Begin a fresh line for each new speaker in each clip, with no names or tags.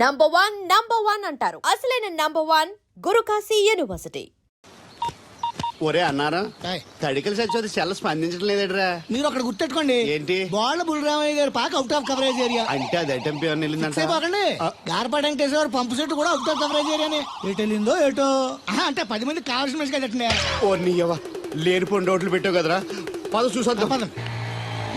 Number one అంటారు. అసలైన number one Guru Kashi university.
ఒరే అన్నారా తడికలు సచ్చి సెల్ స్పందించడం లేదట్రా.
మీరు అక్కడ గుర్తెట్టుకోండి.
ఏంటి?
బాళ్ళ బుల్రామయ్య గారు పాక అవుట్ ఆఫ్ కవరేజ్ ఏరియా
అంటే అది ఐటమ్ పేరు వెళ్ళిందంటే
గార్పాటి వెంకటేశ్వర పంపు సెట్ కూడా అవుట్ ఆఫ్ కవరేజ్ ఏరియానే. ఎటు వెళ్ళిందో ఏటో అంటే 10 మంది కావాల్సిన మనిషి కదట్లే.
ఓ నీయవా లేనిపోండి రోడ్లు పెట్టావు కదరా. పద చూసొద్దాం.
పదం.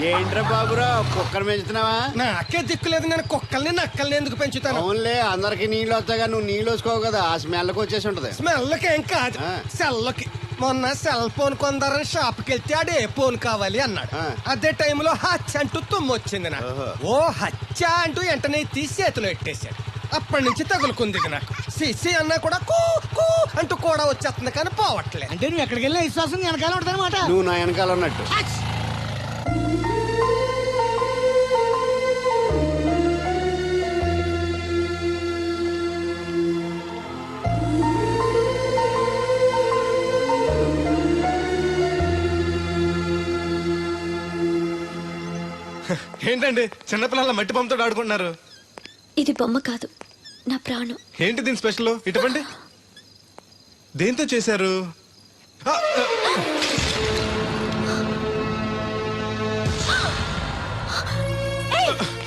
ఏంట్రా బాబురా కుక్కర్ పెంచుతున్నావా?
నాకే దిక్కులేదు, నేను కుక్కల్ని నక్కల్ని ఎందుకు పెంచుతాను?
అవునులే అందరికి నీళ్ళు వస్తాగా నువ్వు నీళ్ళు వేసుకోవు కదా, ఆ స్మెల్కి వచ్చేసి ఉంటది.
స్మెల్కి ఏం కాదు, సెల్కి. మొన్న సెల్ ఫోన్ కొందరని షాప్కి వెళ్తే ఆడు ఏ ఫోన్ కావాలి అన్నాడు. అదే టైంలో హచ్చ అంటూ తుమ్మొచ్చింది నాకు. ఓ హచ్చ అంటూ వెంటనే తీసి చేతిలో ఎట్టేశాడు. అప్పటి నుంచి తగులుకుంది నాకు. సిసి అన్నా కూడా కూ కూ అంటూ కూడా వచ్చేస్తుంది కానీ పోవట్లేదు.
అంటే నువ్వు ఎక్కడికి వెళ్ళినా విశ్వాసం వెనకాల ఉంటుందన్నమాట.
నువ్వు నా వెనకాల ఉన్నట్టు.
ఏంటండి చిన్నపిల్లల మట్టి బొమ్మతో ఆడుకుంటున్నారు?
ఇది బొమ్మ కాదు, నా ప్రాణం.
ఏంటి దీని స్పెషల్? ఇటువంటి దేంతో చేశారు?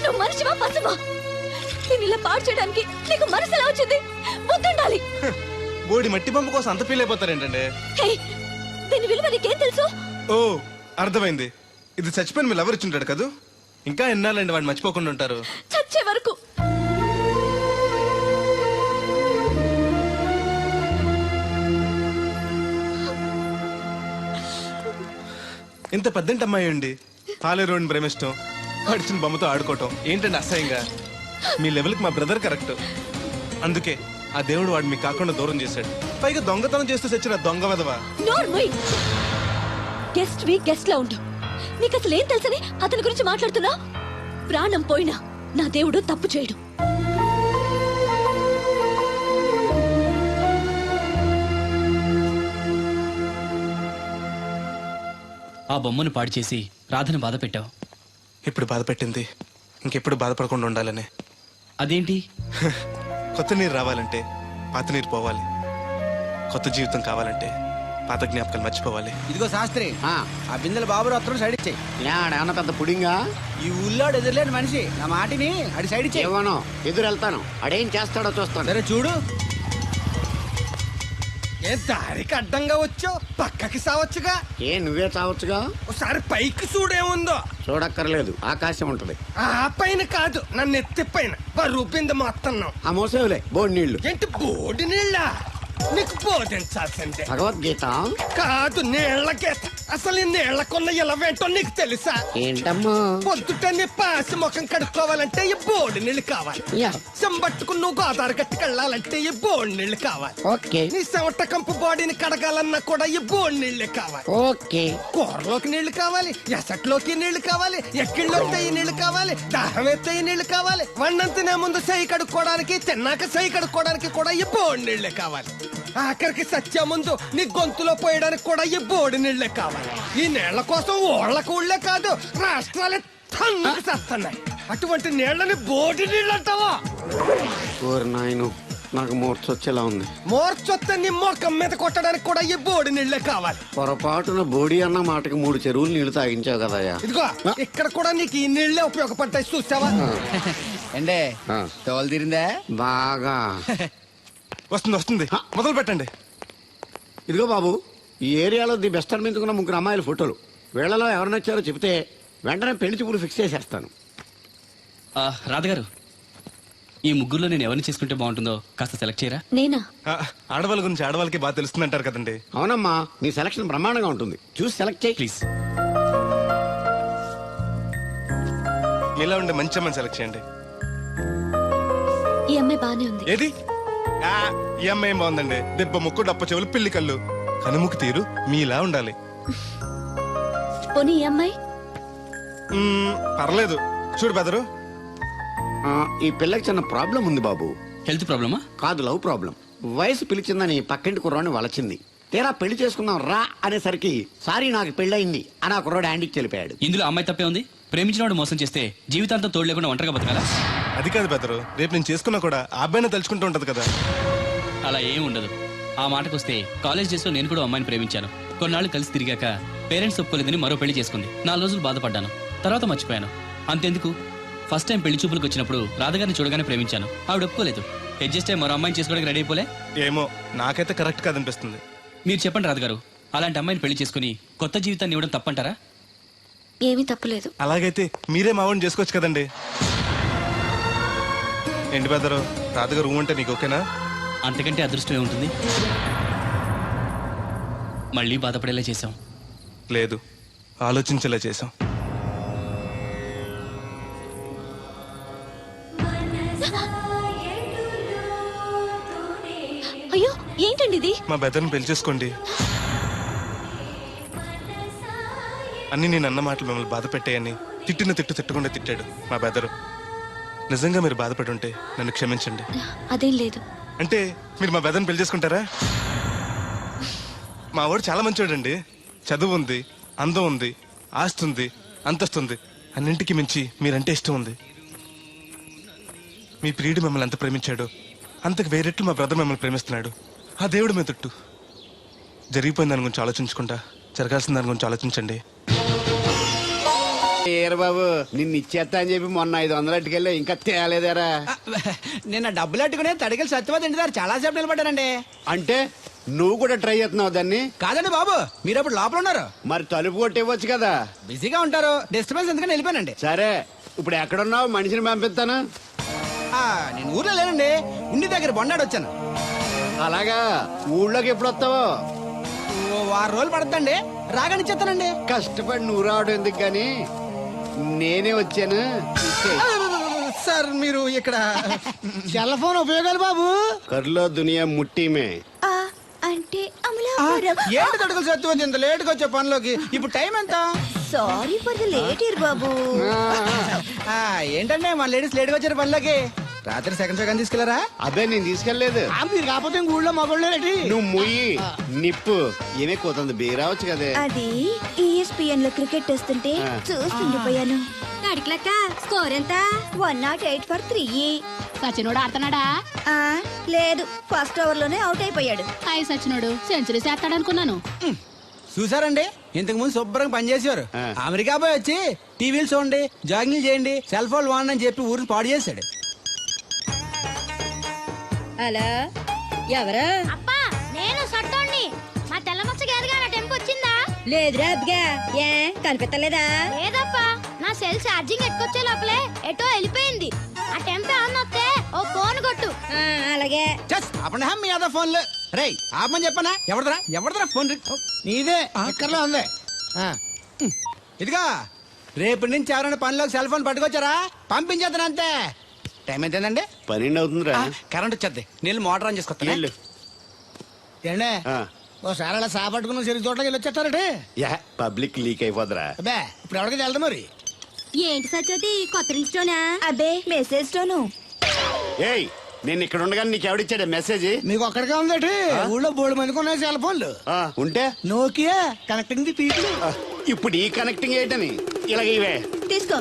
నువ్వు మనిషివా పశువా? నేను ఇలా పాడు చేయడానికి నీకు మనసు ఎలా వచ్చింది? బుద్ధుండాలి.
బోడి మట్టి బొమ్మ కోసం అంత ఫీల్ అయిపోతారేంటండి?
దీని విలువ నీకేం తెలుసు?
ఓ అర్థమైంది. ఇది చచ్చిపోయిన మీరు ఎవరు ఇచ్చుంటాడు కదా. ఇంకా ఎన్నాలండి వాడు మర్చిపోకుండా ఉంటారు?
చచ్చే వరకు.
ఇంత పెద్దంటి అమ్మాయి అండి పాలేరోని ప్రేమిష్టం, అడిచిన బొమ్మతో ఆడుకోవటం ఏంటండి అసహ్యంగా? మీ లెవెల్కి మా బ్రదర్ కరెక్ట్. అందుకే ఆ దేవుడు వాడు మీకు కాకుండా దూరం చేశాడు. పైగా దొంగతనం చేస్తూ చచ్చిన దొంగ వెధవా.
గెస్ట్ వి గెస్ట్ లా ఉండు. నీకు అసలు ఏం తెలుసని అతని గురించి మాట్లాడుతున్నా? ప్రాణం పోయినా నా దేవుడు తప్పు చేయడు.
ఆ బొమ్మను పాడు చేసి రాధను బాధ పెట్టావు.
ఇప్పుడు బాధ పెట్టింది ఇంకెప్పుడు బాధపడకుండా ఉండాలని.
అదేంటి?
కొత్త నీరు రావాలంటే పాత నీరు పోవాలి, కొత్త జీవితం కావాలంటే పాత జ్ఞాపకాలు మర్చిపోవాలి.
ఇదిగో శాస్త్రి, ఆ బిందెల బాబు అత్తరు సైడ్ ఇచ్చాయి.
ఏమన్నా పెద్ద పుడింగా?
ఈ ఊళ్ళో ఎదురులేని మనిషి నా మాటిని అడి సైడ్ ఇచ్చాయి.
ఏమనో ఎదురు వెళ్తాను, అడేం చేస్తాడో చూస్తాను.
సరే చూడు.
ఏ దారికి అడ్డంగా వచ్చావు, పక్కకి సావచ్చుగా.
ఏ నువ్వే చావచ్చుగా.
ఒకసారి పైకి చూడేముందో.
చూడక్కర్లేదు, ఆకాశం ఉంటది.
ఆ పైన కాదు, నన్ను ఎత్తి పైన రూపింది మొత్తం.
ఆ మోసేవులే బోడి నీళ్లు.
ఏంటి బోడి నీళ్ళ? నీకు బోధించాల్సిందే.
భగవద్గీత
కాదు, నీళ్ళ గీత. అసలు ఈ నీళ్లకున్న ఇలవేంటో నీకు తెలుసా?
ఏంటమ్మా?
పొద్దుట నీ పాసి ముఖం కడుక్కోవాలంటే ఈ బోడి నీళ్ళు కావాలి. చెంబట్టుకుని నువ్వు గోదావరి గట్టుకెళ్ళాలంటే ఈ బోడి నీళ్ళు కావాలి.
ఓకే.
నీ చెమట కంపు బాడీని కడగాలన్నా కూడా ఈ బోడి నీళ్ళే కావాలి.
ఓకే.
కూరలోకి నీళ్లు కావాలి, ఎసట్లోకి నీళ్లు కావాలి, ఎక్కిళ్ళలోకి ఈ నీళ్లు కావాలి, దాహం ఎత్తే ఈ నీళ్లు కావాలి. వండం తినే ముందు సై కడుక్కోవడానికి, తిన్నాక సై కడుక్కోవడానికి కూడా ఈ బోడి నీళ్లే కావాలి. ఆఖరికి సత్య ముందు నీ గొంతులో పోయడానికి కూడా ఈ బోడి నీళ్లే కావాలి. ఈ నీళ్ల కోసం ఓళ్లకు ఊళ్ళే కాదు, రాష్ట్రాలే తన్నుకు చేస్తున్నాయి. అటువంటి నీళ్లని బోడి నీళ్ళు అంటావా?
నాయను నాకు మూర్చొచ్చేలా ఉంది.
మోర్చొత్తే నీ మొఖం మీద కొట్టడానికి కూడా ఈ బోడి నీళ్లే కావాలి.
పొరపాటున బోడి అన్న మాటకి 3 చెరువులు నీళ్లు తాగించావు కదయ్యా.
ఇదిగో ఇక్కడ కూడా నీకు ఈ నీళ్లే ఉపయోగపడతాయి, చూసావా?
అంటే తోలు తీరిందా?
బాగా
వస్తుంది వస్తుంది, మొదలు పెట్టండి.
ఇదిగో బాబు, ఈ ఏరియాలో ది బెస్ట్ అనిపించుకున్న 3 అమ్మాయిల ఫోటోలు. వీళ్ళలో ఎవరు నచ్చారో చెప్తే వెంటనే పెళ్లి చూపులు ఫిక్స్ చేసేస్తాను.
రాధగారు, ఈ ముగ్గురులో నేను ఎవరిని చేసుకుంటే బాగుంటుందో కాస్త సెలెక్ట్ చేయరా?
నేనా?
ఆడవాళ్ళ గురించి ఆడవాళ్ళకి బాగా తెలుస్తుంది అంటారు కదండి.
అవునమ్మా, నీ సెలక్షన్ బ్రహ్మాండంగా ఉంటుంది, చూసి సెలెక్ట్ చేయి
ప్లీజ్.
మీలా ఉండే మంచి అమ్మని సెలెక్ట్ చేయండి.
ఈ అమ్మాయి బానే ఉంది.
ఏది? ఈ అమ్మాయి ఏం బాగుందండి? దెబ్బ ముక్కు, డప్ప చెవులు, పిల్లి కళ్ళు, కనుముక్కు తీరు మీలా ఉండాలి.
పోనీ ఈ అమ్మాయి?
పర్లేదు. చూడు బెదరు,
ఈ పిల్లకి చిన్న ప్రాబ్లం ఉంది బాబు.
హెల్త్ ప్రాబ్లమా?
కాదు, లవ్ ప్రాబ్లం. వయసు పిలిచిందని పక్కింటి కుర్రాన్ని వలచింది. తీరా పెళ్లి చేసుకుందాం రా అనేసరికి సారీ నాకు పెళ్ళయింది అని ఆ కుర్రాడు హ్యాండికి చెలిపాడు.
ఇందులో అమ్మాయి తప్పే ఉంది. ప్రేమించిన వాడు మోసం చేస్తే జీవితాంతం తోడు లేకుండా ఒంటరిగా బతకాలా?
అది కాదు బెదరు, రేపు నేను చేసుకున్నా కూడా ఆ అబ్బాయిని తలుచుకుంటూ ఉంటది కదా.
అలా ఏం ఉండదు. ఆ మాటకొస్తే కాలేజ్ డేస్ లో నేను కూడా అమ్మాయిని ప్రేమించాను. కొన్నాళ్ళు కలిసి తిరిగాక పేరెంట్స్ ఒప్పుకోలేదని మరో పెళ్లి చేసుకుంది. 4 రోజులు బాధపడ్డాను, తర్వాత మర్చిపోయాను. అంతెందుకు, ఫస్ట్ టైం పెళ్లి చూపులకు వచ్చినప్పుడు రాధగారిని చూడగానే ప్రేమించాను. ఆవిడ ఒప్పుకోలేదు. అడ్జస్ట్ అయ్యి మరో అమ్మాయిని చేసుకోవడానికి రెడీ అయిపోలే.
ఏమో, నాకైతే కరెక్ట్ కాదనిపిస్తుంది.
మీరు చెప్పండి రాధగారు, అలాంటి అమ్మాయిని పెళ్లి చేసుకుని కొత్త జీవితాన్ని ఇవ్వడం తప్పంటారా?
ఏమీ తప్పులేదు.
అలాగైతే మీరే మా వాడిని చేసుకోవచ్చు కదండి. ఏంటి బెదరు, రాధగారు రూమ్ అంటే నీకు ఓకేనా?
అంతకంటే అదృష్టం ఏముంటుంది? మళ్ళీ బాధపడేలా చేశాం.
లేదు, ఆలోచించేలా చేసాం.
అయ్యో ఏంటండి ఇది?
మా బెదర్ని పెళ్లి చేసుకోండి. అన్ని నేను అన్న మాటలు మిమ్మల్ని బాధ పెట్టాయని తిట్టిన తిట్టకుండా తిట్టాడు మా బెదరు. నిజంగా మీరు బాధపడి ఉంటే నన్ను క్షమించండి.
అదేం లేదు.
అంటే మీరు మా బెదర్ని పెళ్లి చేసుకుంటారా? మా వాడు చాలా మంచివాడండి. చదువు ఉంది, అందం ఉంది, ఆస్తి ఉంది, అంతస్తుంది. అన్నింటికి మించి మీరంటే ఇష్టం ఉంది. మీ ప్రియుడు మిమ్మల్ని ఎంత ప్రేమించాడో అంతకు వేరెట్లు మా బ్రదర్ మిమ్మల్ని ప్రేమిస్తున్నాడు. ఆ దేవుడు మీ తట్టు. జరిగిపోయిన దాని గురించి ఆలోచించకుండా జరగాల్సిన దాని గురించి ఆలోచించండి.
ఏరు బాబు, నిన్ను ఇచ్చేస్తా అని చెప్పి మొన్న 500 అట్టుకెళ్ళి ఇంకా తేలేదారా?
నిన్న డబ్బులు అట్టుకునే తడికలు సత్యవతి ఇంటి దగ్గర చాలా సేపు నిలబడ్డానండి.
అంటే నువ్వు కూడా ట్రై చేస్తున్నావు దాన్ని?
కాదండి బాబు, మీరు అప్పుడు లోపల ఉన్నారు.
మరి తలుపు కొట్టివ్వచ్చు కదా.
బిజీగా ఉంటారు, డిస్టర్బెన్స్ ఎందుకని వెళ్ళిపోయానండి.
సరే, ఇప్పుడు ఎక్కడున్నావు? మనిషిని పంపిస్తాను.
నేను ఊర్లో లేనండి, ఇంటి దగ్గర బొండాడు వచ్చాను.
అలాగా, ఊళ్ళోకి ఎప్పుడు వస్తావో?
6 రోజులు పడుతుందండి, రాగానే చెప్తానండి.
కష్టపడి నువ్వు రావడం ఎందుకు గాని నేనే వచ్చాను.
సార్ మీరు ఇక్కడ సెల్ ఫోన్ ఉపయోగాలు బాబు.
కర్లో దునియా ముట్టిమే.
అంటే
ఏంటి తడుకులు సత్యవతి ఇంత లేట్ గా వచ్చే పనిలోకి? ఇప్పుడు టైం ఎంత?
సారీ ఫర్ ది లేట్ ఇయర్ బాబు.
ఏంటంటే మన లేడీస్ లేట్ గా వచ్చారు పనిలోకి. రాత్రి సెకండ్ సెకండ్ తీసుకెళ్లారా?
అదే నేను తీసుకెళ్లేదు.
మీరు కాకపోతే ఊళ్ళో మగోళ్ళేటి.
నువ్వు ముయ్యి నిప్పు ఏమే కోతుంది బీరావచ్చు కదే.
అది ESPN లో క్రికెట్ టెస్తుంటే చూస్తుండిపోయాను. స్కోర్ ఎంత? 108 for 3.
సచినోడు ఆడుతున్నాడా?
లేదు, ఫస్ట్ ఓవర్ లోనే అవుట్ అయిపోయాడు.
హాయ్ సచినోడు సెంచరీ చేస్తాడనుకున్నాను.
చూసారండి, ఇంతకు ముందు శుభ్రంగా పనిచేసేవారు. అమెరికా పోయి వచ్చి టీవీలు చూడండి, జాగింగ్ చేయండి, సెల్ ఫోన్ వాడండి అని చెప్పి ఊరిని పాడు చేశాడు.
అలా ఎవరా?
అప్పా, నేను సట్టోణ్ణి. మా తెల్లమచ్చ గారిగా నా టెంపు వచ్చిందా?
లేదురా అబ్బిగా, ఏ కనిపెట్టలేదా?
లేదప్పా, నా సెల్ ఛార్జింగ్ ఎక్కువచ్చే లోపలే ఎటో వెళ్ళిపోయింది. ఆ టెంపు అన్నొస్తే ఓ ఫోన్ కొట్టు.
అలాగే.
అప్పుడు మీ అదో ఫోన్లు రేయ్ ఆపమని చెప్పనా? ఎవరిదరా ఫోన్? నీదే ఎక్కర్లో ఉంది. ఇదిగా రేపటి నుంచి ఎవరైనా పనిలోకి సెల్ ఫోన్ పట్టుకొచ్చారా పంపించేద్దాను అంతే. టైం ఎంతేనండి?
12 అవుతుందిరా.
కరెంట్ వచ్చేది, నీళ్ళు మోటార్ ఆన్ చేసుకొస్తాను. ఏండే ఓసారి అలా సాపట్టుకున్న సరి చోట్లకి వెళ్ళి వచ్చేస్తారంటే
పబ్లిక్ లీక్ అయిపోద్రా.
అబ్బే ఇప్పుడు ఎవరికి వెళ్దాం మరి?
ఏంటి సత్యవతి, కొత్త రింగ్స్టోనా?
అబ్బే మెసేజ్ తోను.
ఏయ్, నేను ఇక్కడ ఉండగానే నీకు ఎవడిచ్చాడు మెసేజ్?
మీకు ఒక్కడికే ఉందటి? ఊళ్ళో 3 మందికి ఉన్నాయి సెల్ ఫోన్లు.
ఉంటే
నోకియా కనెక్టింగ్ ది పీపుల్.
ఇప్పుడు ఈ కనెక్టింగ్ ఏంటని ఇలాగ ఇవే
తీసుకో.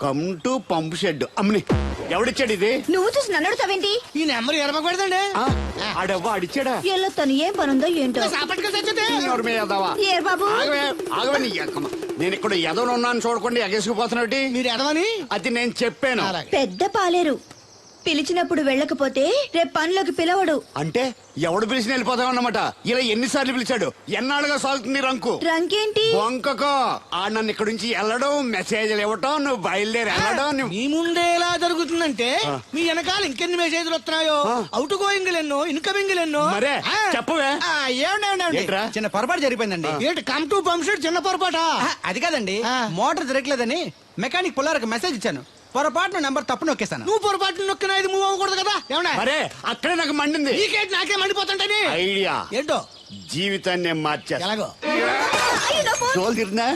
Come to pump shed. అమ్మని ఎవడిచ్చాడు ఇది?
నువ్వు చూసి నన్ను అడుగుతావేంటి?
ఈ నెంబర్ ఎరమకూడదండి.
ఆడవ్వ అడిచాడా?
ఎల్లో తను ఏం పనుందో ఏంటో. ఏర్ బాబు,
ఆగవే నీ ఎక్కమ్మ. నేను ఇక్కడ ఎదవను ఉన్నాను చూడకుండా ఎగేసుకుపోతున్నట్టు.
మీరు ఎదవని
అది నేను చెప్పాను.
పెద్ద పాలేరు. పిలిచినప్పుడు వెళ్ళకపోతే రేపు పనిలోకి పిలవడు.
అంటే ఎవడు పిలిచిన వెళ్ళిపోతామన్నమాట. ఇలా ఎన్నిసార్లు పిలిచాడు? ఎన్నాళ్ళుగా సాగుతుంది రంకు?
రంకేంటి?
వంకకో. ఆ నన్ను ఇక్కడ నుంచి వెళ్ళడం, మెసేజ్లు ఇవ్వటం, నువ్వు బయలుదేరి వెళ్ళడం.
మీ ముందే ఎలా జరుగుతుందంటే మీ వెనకాల ఇంకెన్ని మెసేజ్లు వస్తున్నాయో. అవుట్ గోయింగ్ ఎన్నో, ఇన్కమింగ్ ఎన్నో.
మరే చెప్పవే.
ఏమండి చిన్న పొరపాటు జరిగిపోయిందండి. ఏంటి కమ్ టు పంప్ షెడ్ చిన్న పొరపాట? అది కాదండి, మోటార్ తిరగలేదని మెకానిక్ పుల్లారకు మెసేజ్ ఇచ్చాను. పొరపాటున నెంబర్ తప్పు నొక్కేస్తాను. నువ్వు పొరపాటు నొక్కినా ఇది మూవ్ అవ్వకూడదు కదా. ఏమన్నా
మరే అక్కడే నాకు మండింది.
నీకేంటి నాకే మండిపోతుంటని
ఐడియా
ఏంటో
జీవితాన్ని మార్చేస్తా.
ఎలాగో
తోలు తిరిగినా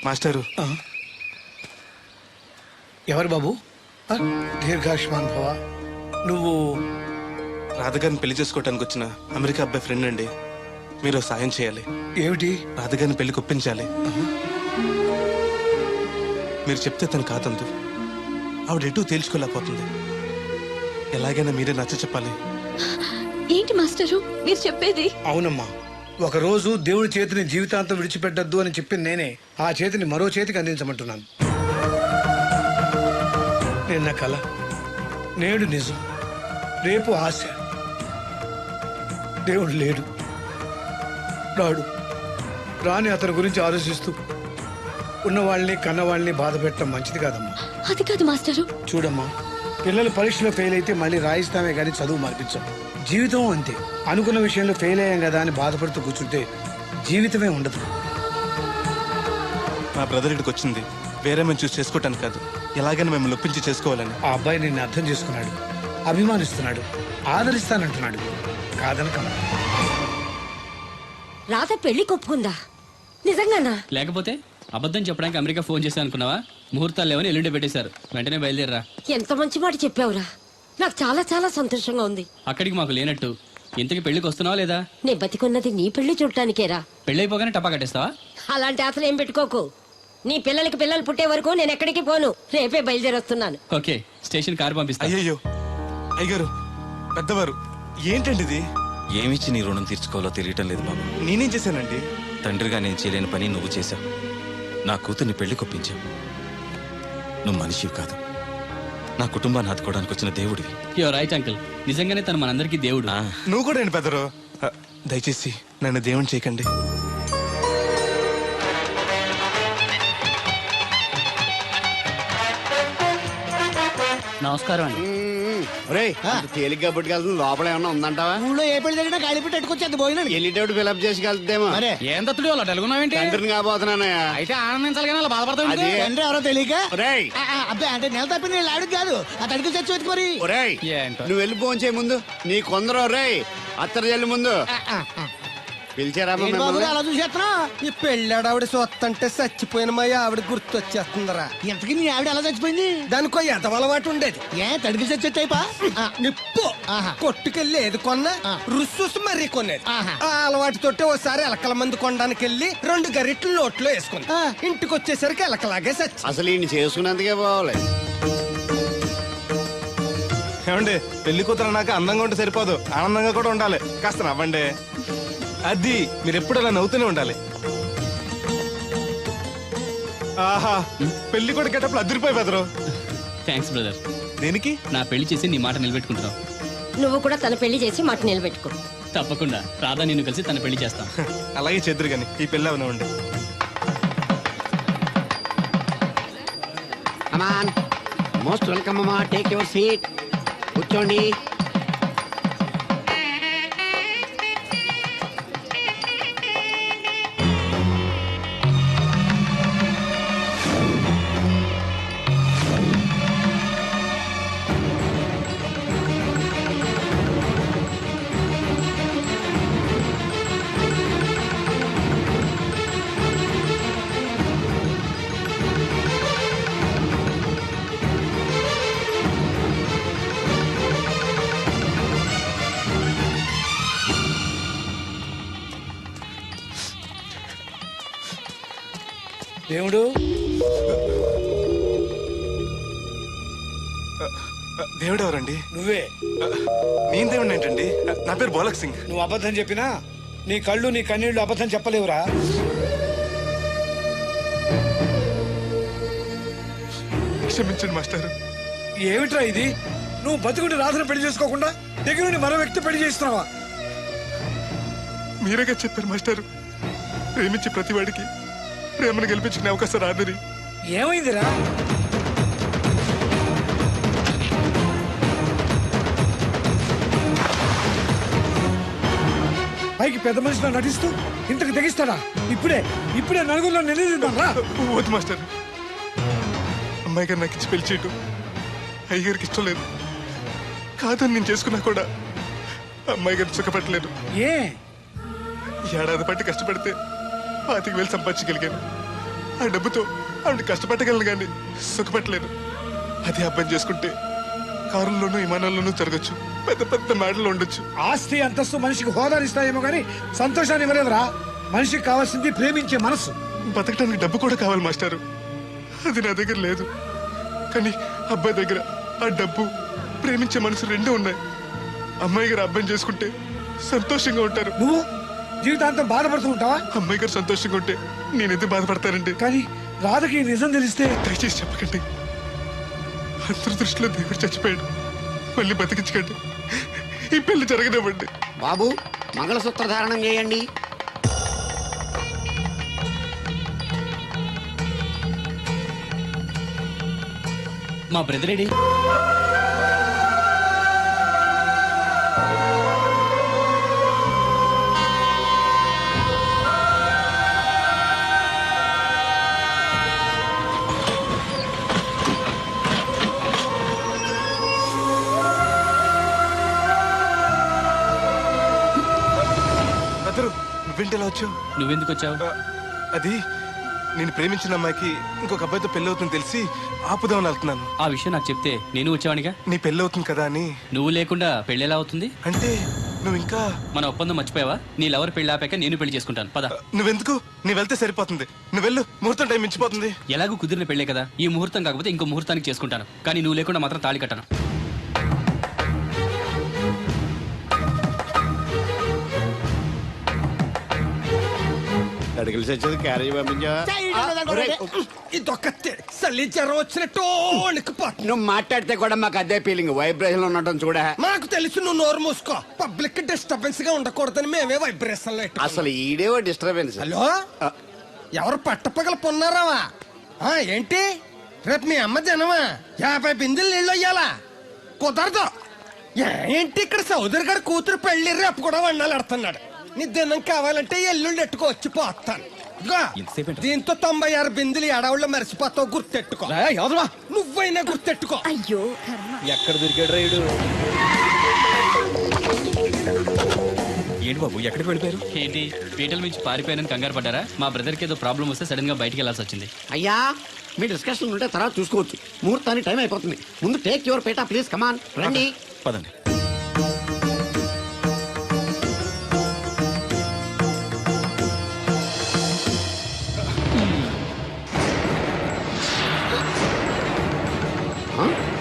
మాస్టరు.
ఎవరు బాబు? దీర్ఘాయుష్మాన్ భవ. నువ్వు
రాధగారిని పెళ్లి చేసుకోవటానికి వచ్చిన అమెరికా అబ్బాయి ఫ్రెండ్ అండి. మీరు సాయం చేయాలి.
ఏమిటి?
రాధగారిని పెళ్లికి ఒప్పించాలి. మీరు చెప్తే తను కాదందు. ఆవిడ ఎటూ తేల్చుకోలేకపోతుంది. ఎలాగైనా మీరే నచ్చ చెప్పాలి.
ఏంటి మాస్టరు మీరు చెప్పేది?
అవునమ్మా, ఒకరోజు దేవుడి చేతిని జీవితాంతం విడిచిపెట్టద్దు అని చెప్పింది నేనే ఆ చేతిని మరో చేతికి అందించమంటున్నాను. నిన్న కల, నేడు నిజం, రేపు ఆశ. దేవుడు లేడు, రాడు, రాని అతని గురించి ఆలోచిస్తూ ఉన్నవాళ్ళని కన్నవాళ్ళని బాధ పెట్టడం మంచిది కాదమ్మా.
అది కాదు మాస్టరు.
చూడమ్మా, పిల్లలు పరీక్షలో ఫెయిల్ అయితే మళ్ళీ రాయిస్తామే కానీ చదువు మార్పించాం. జీవితం అంతే. అనుకున్న విషయంలో ఫెయిల్ అయ్యాం కదా అని బాధపడుతూ కూర్చుంటే జీవితమే ఉండదు.
మా బ్రదర్ ఇక్కడికి వచ్చింది వేరే మేము చూసి చేసుకోవటానికి కాదు, ఎలాగైనా మిమ్మల్ని ఒప్పించి చేసుకోవాలని.
ఆ అబ్బాయి నిన్ను అర్థం చేసుకున్నాడు, అభిమానిస్తున్నాడు, ఆదరిస్తానంటున్నాడు. కాదనకమ్మా.
రాధ పెళ్లి కొప్పుకుందా? నిజంగానా?
లేకపోతే అబద్ధం చెప్పడానికి అమెరికా ఫోన్ చేశాను అనుకున్నావా? ముహూర్తాలు లేవని ఎల్లుండి పెట్టేశారు. వెంటనే బయలుదేరరా.
ఎంత మంచి మాట చెప్పావురా. నాకు చాలా చాలా సంతోషంగా ఉంది.
అక్కడికి మాకు లేనట్టు ఇంతకి పెళ్లికి వస్తున్నావా లేదా?
నే బతికున్నది నీ పెళ్లి చూడటానికేరా.
పెళ్ళైపోగానే టపా కట్టేస్తావా?
అలాంటి ఆశలు ఏం పెట్టుకోకు. నీ పిల్లలకి పిల్లలు పుట్టే వరకు నేను ఎక్కడికి పోను. రేపే బయలుదేరొస్తున్నాను.
ఓకే, స్టేషన్ కారు పంపిస్తా.
అయ్యయ్యో అయ్యగారు, పెద్దవారు, ఏంటండి ఇది?
ఏమిచ్చి నీ రుణం తీర్చుకోవాలో తెలియటం లేదు బాబు.
నేనేం చేశానండి?
తండ్రిగా నేను చేయలేని పని నువ్వు చేశావు. నా కూతుర్ని పెళ్లి కొప్పించావు. నువ్వు మనిషివి కాదు, నా కుటుంబాన్ని ఆదుకోవడానికి వచ్చిన దేవుడివి.
యో రైట్ అంకుల్, నిజంగానే తను మనందరికీ దేవుడు.
నువ్వు కూడా ఏంటి పెద్దరు? దయచేసి నన్ను దేవుని చేయకండి.
నమస్కారం అండి.
ఒరేయ్, తేలిగ్గా పుట్టుకెళ్తుంది, లోపల ఏమన్నా ఉందంటావా?
ఊళ్ళో ఏ పెళ్లి జరిగినా కాళీపెట్టి ఎట్టుకొచ్చేది భోజనం.
వెళ్ళేటప్పుడు ఫిలప్ చేసి వెళ్తేమో.
ఏం తత్తుడు అలా తెలుగున్నావేంటి?
తండ్రిని కాబోతున్నానయ్యా.
అయితే ఆనందించాలి కానీ అలా బాధపడతావు.
అది
తండ్రి ఎవరో తెలియక
ఒరేయ్,
అబ్బాయి అంటే నెల తప్పి నేను ఆడికి కాదు ఆ తడికి చచ్చి వెతుకు మరి.
ఒరేయ్,
ఏంటో.
నువ్వు వెళ్ళి ఫోన్ చేయ ముందు. నీ కొందరు ఒరేయ్ అత్తరు చెల్లి ముందు పిలిచారా
ఏంటి బాబు అలా చూసేస్తున్నా? ఈ పెళ్ళాడు ఆవిడ సొత్తంటే చచ్చిపోయిన మా ఆవిడ గుర్తొచ్చేస్తుందరా. ఇంతకీ నీ ఆవిడ ఎలా చచ్చిపోయింది? దానికో ఎంత అలవాటు ఉండేది. ఏ తడికి చచ్చేటైపా నిప్పు కొట్టుకెళ్ళి ఏది కొన్నా రుస్సు మరీ కొనేది. ఆ అలవాటు తోటే ఓసారి ఎలకల మందు కొనడానికి వెళ్ళి 2 గరిట్లు నోట్లో వేసుకుంది. ఇంటికి వచ్చేసరికి ఎలకలాగే చచ్చి.
అసలు ఈయన చేసుకున్నందుకే పోవాలి.
ఏమండి, పెళ్లి కూతురు నాకు అందంగా ఉంటే సరిపోదు, ఆనందంగా కూడా ఉండాలి. కాస్త నవ్వండి. అది మీరు ఎప్పుడు అలా నవ్వుతూనే ఉండాలి. ఆహా, పెళ్లి కూడా గెటప్పుడు అదిరిపోయి బెదరు.
Thanks brother.
దేనికి?
నా పెళ్లి చేసి నీ మాట నిలబెట్టుకుంటున్నావు.
నువ్వు కూడా తన పెళ్లి చేసి మాట నిలబెట్టుకో.
తప్పకుండా రాధా నిన్ను కలిసి తన పెళ్లి చేస్తాం.
అలాగే చెద్దరు గాని ఈ పెళ్లి అవనివ్వండి.
అమాన్, మోస్ట్ వెల్కమ్ అమ్మా. టేక్ యువర్ సీట్, కూర్చోండి.
దేవుడు,
దేవుడు ఎవరండి?
నువ్వే.
నేను దేవుడిని ఏంటండి? నా పేరు బోలక్ సింగ్.
నువ్వు అబద్ధం చెప్పినా నీ కళ్ళు నీ కన్నీళ్లు అబద్ధం చెప్పలేవురా.
క్షమించండి మాస్టర్.
ఏమిట్రా ఇది? నువ్వు బతుకుంటే రాధను పెళ్లి చేసుకోకుండా దగ్గర నుండి మరో వ్యక్తి పెళ్లి చేస్తున్నావా?
మీరేగా చెప్పారు మాస్టర్, ప్రేమించి ప్రతివాడికి ప్రేమను గెలిపించుకునే అవకాశం రాదని.
ఏమైందిరా? పైకి పెద్ద మనిషిలో నటిస్తూ ఇంతకు తెగిస్తాడా? ఇప్పుడే నలుగురిలో నిలదీద్దాంరా.
వద్దు మాస్టర్, అమ్మాయి గారు నాకు ఇచ్చి పెళ్లి చేయటం అయ్యగారికి ఇష్టం లేదు. కాదని నేను చేసుకున్నా కూడా అమ్మాయి గారిని సుఖపెట్టలేదు.
ఏ
ఏడాది పట్టి కష్టపడితే 25,000 సంపాదించగలిగాను. ఆ డబ్బుతో ఆవిడ కష్టపట్టగలను కానీ సుఖపెట్టలేను. అదే అబ్బాయి చేసుకుంటే కారుల్లోనూ విమానాల్లోనూ జరగచ్చు, పెద్ద పెద్ద మేడలు ఉండొచ్చు.
ఆస్తి అంతస్తు మనిషికి హోదానిస్తాయేమో కానీ సంతోషాన్ని ఇవ్వలేదురా. మనిషికి కావాల్సింది ప్రేమించే మనసు.
బతకడానికి డబ్బు కూడా కావాలి మాస్టారు, అది నా దగ్గర లేదు. కానీ అబ్బాయి దగ్గర ఆ డబ్బు ప్రేమించే మనసు రెండూ ఉన్నాయి. అమ్మాయి గారు అబ్బాయిని చేసుకుంటే సంతోషంగా ఉంటారు.
నువ్వు జీవితాంతం బాధపడుతూ ఉంటావా?
అమ్మాయి గారు సంతోషంగా ఉంటే నేనెందుకు బాధపడతానండి?
కానీ రాధకి ఈ నిజం తెలిస్తే
దయచేసి చెప్పకండి. అందరి దృష్టిలో దేవుడు చచ్చిపోయాడు. మళ్ళీ బతికించకండి. ఈ పెళ్లి జరగనివ్వండి.
బాబు మంగళసూత్ర ధారణం చేయండి.
మా బ్రదర్ ఏడి?
బ్రదరు, నువ్వేంటి వచ్చావు?
నువ్వెందుకు వచ్చావు?
అది నేను ప్రేమించిన అమ్మాయికి ఇంకొక అబ్బాయితో పెళ్లి అవుతుందని తెలిసి ఆపుదామని వెళ్తున్నాను.
ఆ విషయం నాకు చెప్తే నేను వచ్చేవాడిగా.
నీ పెళ్లి అవుతుంది కదా అని.
నువ్వు లేకుండా పెళ్లి ఎలా అవుతుంది?
అంటే నువ్వు ఇంకా
మన ఒప్పందం మర్చిపోయావా? నీ లవర్ పెళ్లి ఆపాక నేను పెళ్లి చేసుకుంటాను. పద.
నువ్వెందుకు? నువ్వు వెళ్తే సరిపోతుంది. నువ్వు వెళ్ళు, ముహూర్తం టైం మించిపోతుంది.
ఎలాగూ కుదిరిన పెళ్లే కదా, ఈ ముహూర్తం కాకపోతే ఇంకో ముహూర్తానికి చేసుకుంటాను. కానీ నువ్వు లేకుండా మాత్రం తాళి కట్టను.
అడిగిలి చచ్చేది క్యారేజ్ పంపించా.
ఇదొక చలి జ్వరం వచ్చినట్టు వణికిపోతుంది.
నువ్వు మాట్లాడితే కూడా మాకు అదే ఫీలింగ్, వైబ్రేషన్ ఉండటం చూడ.
మాకు తెలుసు, నువ్వు నోరు మూసుకో. పబ్లిక్ డిస్టర్బెన్స్ గా ఉండకూడదని మేమే వైబ్రేషన్ లో
అసలు ఈడేవో డిస్టర్బెన్స్.
హలో, ఎవరు పట్టపగల పొన్నారావా? ఏంటి రేపు మీ అమ్మ జనమా 50 బిందెలు నీళ్ళు అయ్యాలా? కుదరదు. ఏంటి ఇక్కడ సౌదరి గారి కూతురు పెళ్లి రేపు కూడా వండాలి ఆడుతున్నాడు. నీ దినం కావాలంటే ఎల్లుండి ఎట్టుకో వచ్చి పోతాను. దీంతో 96 బిందులు ఎడవుళ్ళు మరిచిపోతావు, గుర్తెట్టుకో. నువ్వైనా గుర్తెట్టుకో.
అయ్యో
ఎక్కడ దొరికాడు రైడు? ఏంటి బాబు, ఎక్కడికి వెళ్ళిపోయారు?
ఏంటి పీటల నుంచి పారిపోయానని కంగారు పడ్డారా? మా బ్రదర్కి ఏదో ప్రాబ్లం వస్తే సడన్ గా బయటికి వెళ్లాల్సి వచ్చింది.
అయ్యా, మీ డిస్కషన్ ఉంటే తర్వాత చూసుకోవచ్చు. ముహూర్తానికి టైం అయిపోతుంది. ముందు టేక్ యువర్ పేట ప్లీజ్. కమాన్ రండి.
పదండి.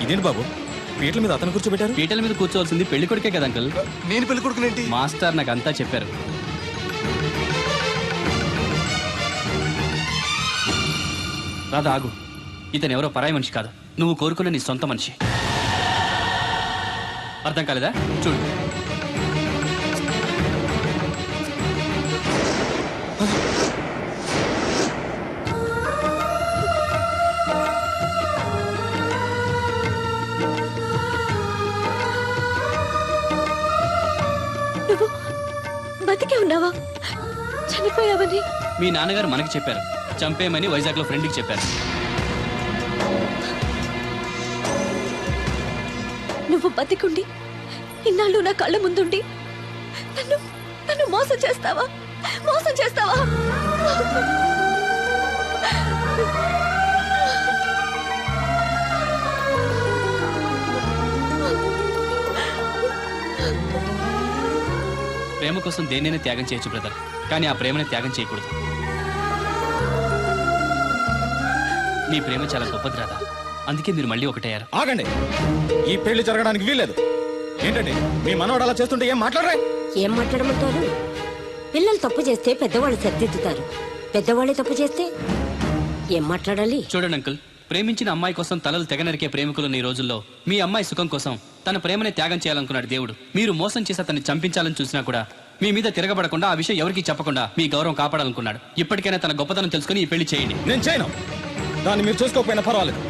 ఇదేంటి బాబు, పీటల మీద అతను కూర్చోబెట్టారు?
పీటల మీద కూర్చోవాల్సింది పెళ్లి కొడుకే కదా అంకుల్.
నేను పెళ్లి కొడుకునేంటి?
మాస్టర్ నాకు అంతా చెప్పారు. రాదా ఆగు. ఇతను ఎవరో పరాయి మనిషి కాదు, నువ్వు కోరుకున్న నీ సొంత మనిషి. అర్థం కాలేదా? చూడు.
నువ్వు బతికే ఉన్నావా? చనిపోయావని
మీ నాన్నగారు మనకి చెప్పారు. చంపేయమని వైజాగ్ లో ఫ్రెండ్కి చెప్పారు.
నువ్వు బతికుండి ఇన్నాళ్ళు నా కళ్ళ ముందుండి నన్ను నన్ను మోసం చేస్తావా? మోసం చేస్తావా?
ప్రేమ కోసం దేన్నైనా త్యాగం చేయొచ్చు బ్రదర్, కానీ ఆ ప్రేమని త్యాగం చేయకూడదు. నీ ప్రేమ చాలా గొప్పది రాదా, అందుకే మీరు మళ్ళీ ఒకటయ్యారు.
ఆగండి, ఈ పెళ్లి జరగడానికి వీల్లేదు. ఏంటండి మీ మనవడు అలా చేస్తుంటే ఏం మాట్లాడరా?
ఏం మాట్లాడమంటారు? పిల్లలు తప్పు చేస్తే పెద్దవాళ్ళు సరిదిద్దుతారు, పెద్దవాళ్ళే తప్పు చేస్తే ఏం మాట్లాడాలి?
చూడండి అంకుల్, ప్రేమించిన అమ్మాయి కోసం తలలు తెగ నరికే ప్రేమికులు ఈ రోజుల్లో మీ అమ్మాయి సుఖం కోసం తన ప్రేమని త్యాగం చేయాలనుకున్నాడు దేవుడు. మీరు మోసం చేసి అతన్ని చంపించాలని చూసినా కూడా మీ మీద తిరగబడకుండా ఆ విషయం ఎవరికి చెప్పకుండా మీ గౌరవం కాపాడాలనుకున్నాడు. ఇప్పటికైనా తన గొప్పతనం తెలుసుకుని ఈ పెళ్లి చేయండి.
నేను చేయను. దాన్ని మీరు చూసుకోకపోయినా పర్వాలేదు,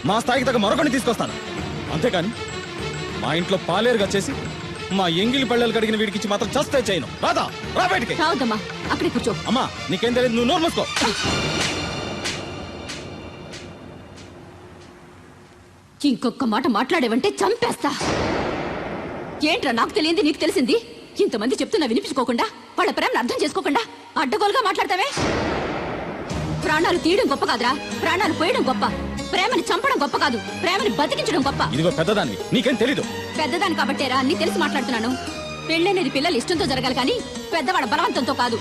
మా స్థాయికి తగ్గ మరొకరిని తీసుకొస్తాను. అంతేకాని మా ఇంట్లో పాలేరుగా చేసి మా ఎంగిలి పళ్ళలు కడిగిన వీడికి మాత్రం చస్తే చేయను. రాదా, రా బయటికి.
రావద్దమ్మా, అక్కడే కూర్చో.
అమ్మా నీకేం తెలియదు, నువ్వు నోరు మూసుకో.
ఇంకొక మాట మాట్లాడేవంటే చంపేస్తా. ఏంట్రా నాకు తెలియంది నీకు తెలిసింది? ఇంతమంది చెప్తున్నా వినిపించుకోకుండా, వాళ్ళ ప్రేమను అర్థం చేసుకోకుండా అడ్డగోలుగా మాట్లాడతావే. ప్రాణాలు తీయడం గొప్ప కాదురా, ప్రాణాలు పోయడం గొప్ప. ప్రేమని చంపడం గొప్ప కాదు, ప్రేమని బతికించడం గొప్ప.
ఇదిగో పెద్దదాన్ని, నీకేం తెలీదు.
పెద్దదాని కాబట్టేరా అన్ని తెలిసి మాట్లాడుతున్నాను. పెళ్ళనేది పిల్లలు ఇష్టంతో జరగాలి కానీ పెద్దవాళ్ళ బలవంతంతో కాదు.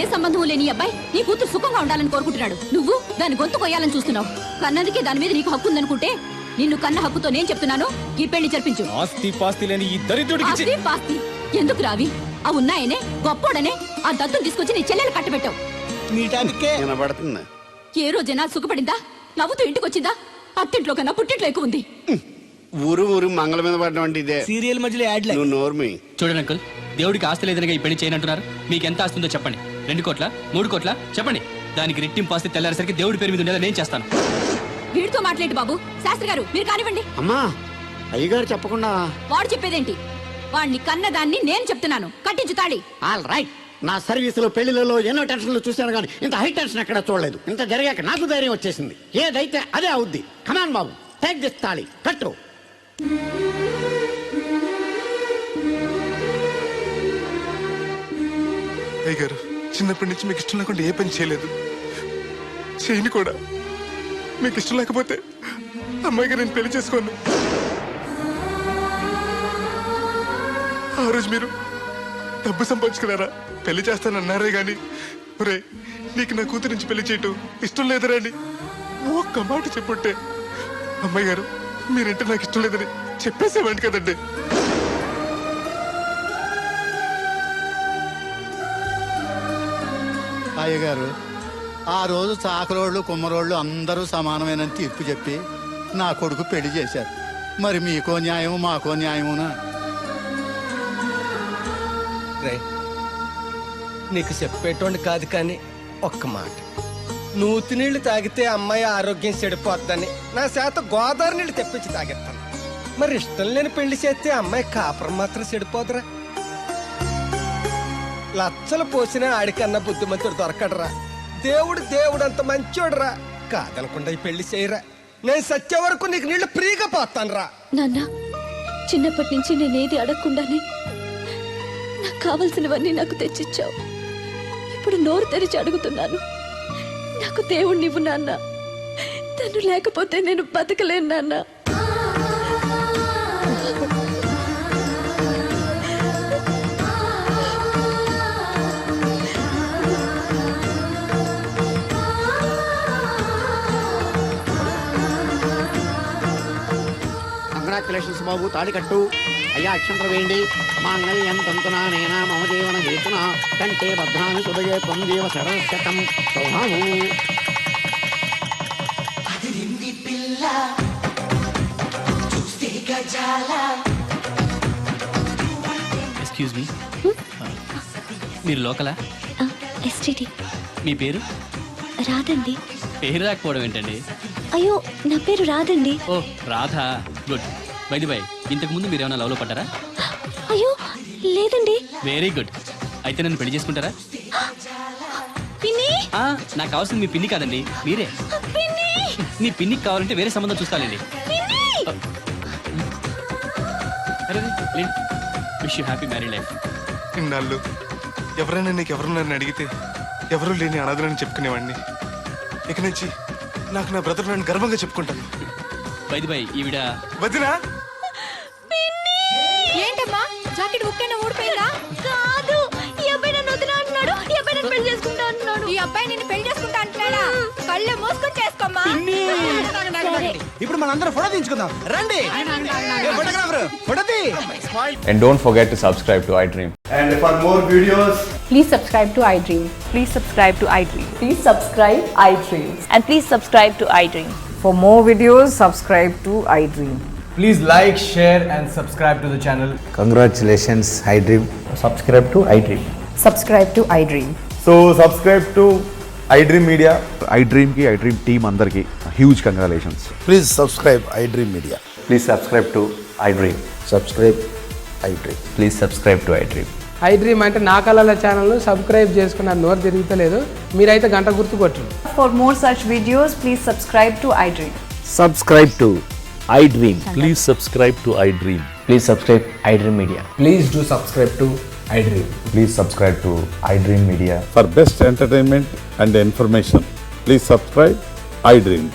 ఏ సంబంధం లేని అబ్బాయి నీ కూతురు సుఖంగా ఉండాలని కోరుకుంటున్నాడు. నువ్వు దాని గొంతు కొయ్యాలని చూస్తున్నావు. కన్నందుకే దాని మీద నీకు హక్కు ఉందనుకుంటే నిన్ను కన్న హక్కుతో నేను చెప్తున్నాను, ఈ పెళ్లి జరిపించు.
ఆస్తి పాస్తి లేని ఈ దరిద్రుడికి
ఆస్తి పాస్తి ఎందుకు రావి? ఆ ఉన్నాయనే గొప్పోడనే ఆ దత్తును తీసుకొచ్చి నీ చెల్లెలు కట్టబెట్టావు.
వినబడుతుంది.
ఏ రోజైనా సుఖపడిందా? నవ్వుతూ ఇంటికి వచ్చిందా? అత్తింట్లో కన్నా పుట్టింట్లో ఎక్కువ ఉంది.
ఊరు మంగళ మీద పడడం అంటే ఇదే.
సీరియల్ మధ్యలో యాడ్
నువ్వు నోర్మి.
చూడండి అంకుల్, దేవుడికి ఆస్తి లేదనగా ఈ పెళ్లి చేయనంటున్నారు. మీకు ఎంత ఆస్తుందో చెప్పండి. 2 కోట్ల 3 కోట్ల చెప్పండి. దానికి రెట్టింపు ఆస్తి తెల్లారేసరికి దేవుడి పేరు మీద ఉండేలా నేను చేస్తాను.
వీడితో మాట్లాడి బాబు. శాస్త్రి గారు మీరు కానివ్వండి.
అమ్మా, అయ్యగారు చెప్పకుండా
వాడు చెప్పేదేంటి? వాడిని కన్నదాన్ని నేను చెప్తున్నాను, కట్టించు తాళి.
All right. నా సర్వీసులో పెళ్లిలలో ఎన్నో టెన్షన్లు చూశాను కానీ ఇంత హై టెన్షన్ ఎక్కడ చూడలేదు. ఇంత జరిగాక నాకు ధైర్యం వచ్చేసింది. ఏదైతే అదే అవుద్ది. కమాన్ బాబు, టేక్ దిస్ తాళి, కట్టు.
అయ్య గారు, చిన్నప్పటి నుంచి మీకు ఇష్టం లేకుండా ఏ పని చేయలేదు, చేయని కూడా. మీకు ఇష్టం లేకపోతే అమ్మాయి గారు నేను పెళ్లి చేసుకోను. ఆ రోజు మీరు డబ్బు సంపాదించుకున్నారా, పెళ్లి చేస్తానన్నారే గాని ఒరే నీకు నా కూతురు నుంచి పెళ్లి చేయటం ఇష్టం లేదురా అని ఒక్క మాట చెప్పుంటే అమ్మాయి గారు మీరంటే నాకు ఇష్టం లేదని చెప్పేసేవాడి కదండి.
అయ్యగారు, ఆ రోజు చాకరోళ్ళు కుమ్మరోళ్ళు అందరూ సమానమైన తీర్పు చెప్పి నా కొడుకు పెళ్లి చేశారు. మరి మీకో న్యాయము మాకో న్యాయమునా?
రే, నీకు చెప్పేటోండి కాదు కానీ ఒక్క మాట. నూతి నీళ్లు తాగితే అమ్మాయి ఆరోగ్యం చెడిపోద్దని నా చేత గోదావరి నీళ్లు తెప్పించి తాగెత్తాను. మరి ఇష్టం లేని పెళ్లి చేస్తే అమ్మాయి కాపురం మాత్రం చెడిపోదురా? లచ్చలు పోసినా ఆడికన్నా బుద్ధిమంతుడు దొరకడరా. దేవుడు అంత మంచోడురా. కాదనకుండా ఈ పెళ్లి చేయరా. నేను సచ్చే వరకు నీకు నీళ్లు ఫ్రీగా పోతాను రా.
నాన్న, చిన్నప్పటి నుంచి నేనేది అడగకుండానే నాకు కావలసినవన్నీ నాకు తెచ్చిచ్చావు. ఇప్పుడు నోరు తెరిచి అడుగుతున్నాను, నాకు దేవుడు నీవు నాన్న. తను లేకపోతే నేను బతకలేను నాన్న.
కంగ్రాచులేషన్స్ బాబు, తాళి కట్టు. అయ్యా అక్షంతలు వేయండి. మాంగళ్యం తంతునా నేనా మమ జీవన హేతునా కంటే భద్రాన్ని సుభగే త్వం జీవ శరశతం సౌభాము.
ఎక్స్క్యూజ్ మీ, మీరు లోకలా?
ఎస్టీటీ.
మీ పేరు?
రాదండి.
పేరు రాకపోవడం ఏంటండి?
అయ్యో, నా పేరు రాదండి.
ఓ Radha, good. By the by, ఇంతకు ముందు మీరు ఏమైనా లవ్లో పడ్డారా?
అయ్యో లేదండి.
Very good. అయితే నన్ను పెళ్లి చేసుకుంటారా?
పిన్ని,
నాకు కావాల్సింది మీ పిన్ని కాదండి, మీరే.
పిన్ని,
మీ పిన్నికి కావాలంటే వేరే సంబంధం చూస్తానండి. Wish you happy marry life.
ఇన్నాళ్ళు ఎవరైనా నీకు ఎవరున్నారని అడిగితే ఎవరు లేని అనాథలని చెప్పుకునేవాడిని. ఇక నుంచి నాకు నా బ్రదర్ నన్ను గర్వంగా చెప్పుకుంటాను.
బై ది బై, ఈవిడ
వదినా.
ఏంటమ్మా జాకెట్ ఉక్కైనా ఊడిపోయిందా? కాదు, ఈ అబ్బాయి నన్ను వదినా అంటున్నాడు. ఈ అబ్బాయి నన్ను పెళ్లి చేసుకుంటా అంటున్నాడు. ఈ అబ్బాయి నిన్ను పెళ్లి చేసుకుంటా అంటున్నాడా? కళ్ళు మూసుకొని చేసుకోమ్మా.
ఇప్పుడు మనందరం ఫోటో తీయించుకుందాం రండి. ఫోటోగ్రాఫర్ ఫోటో తీ.
And don't forget to subscribe to iDream.
And for more videos,
please subscribe to iDream. Please subscribe to iDream. Please subscribe iDream. And please subscribe to iDream. For more videos, subscribe to iDream.
Please like, share and subscribe to the channel.
congratulations, iDream.
Subscribe to iDream.
Subscribe to iDream.
So subscribe to iDream Media. iDream ki iDream team andarki huge congratulations.
Please subscribe iDream Media.
Please subscribe to iDream.
Subscribe iDream.
Please subscribe to iDream.
iDream అంటే నా కళల channel subscribe చేసుకున్న నోరు తిరుగుతలేదు. మీరైతే గంట గుర్తు కొట్టండి. For more such videos, please subscribe to iDream.
Subscribe to iDream. Please subscribe to iDream.
Please subscribe iDream Media.
Please do subscribe to iDream.
Please subscribe to iDream Media.
For best entertainment and information, please subscribe iDream.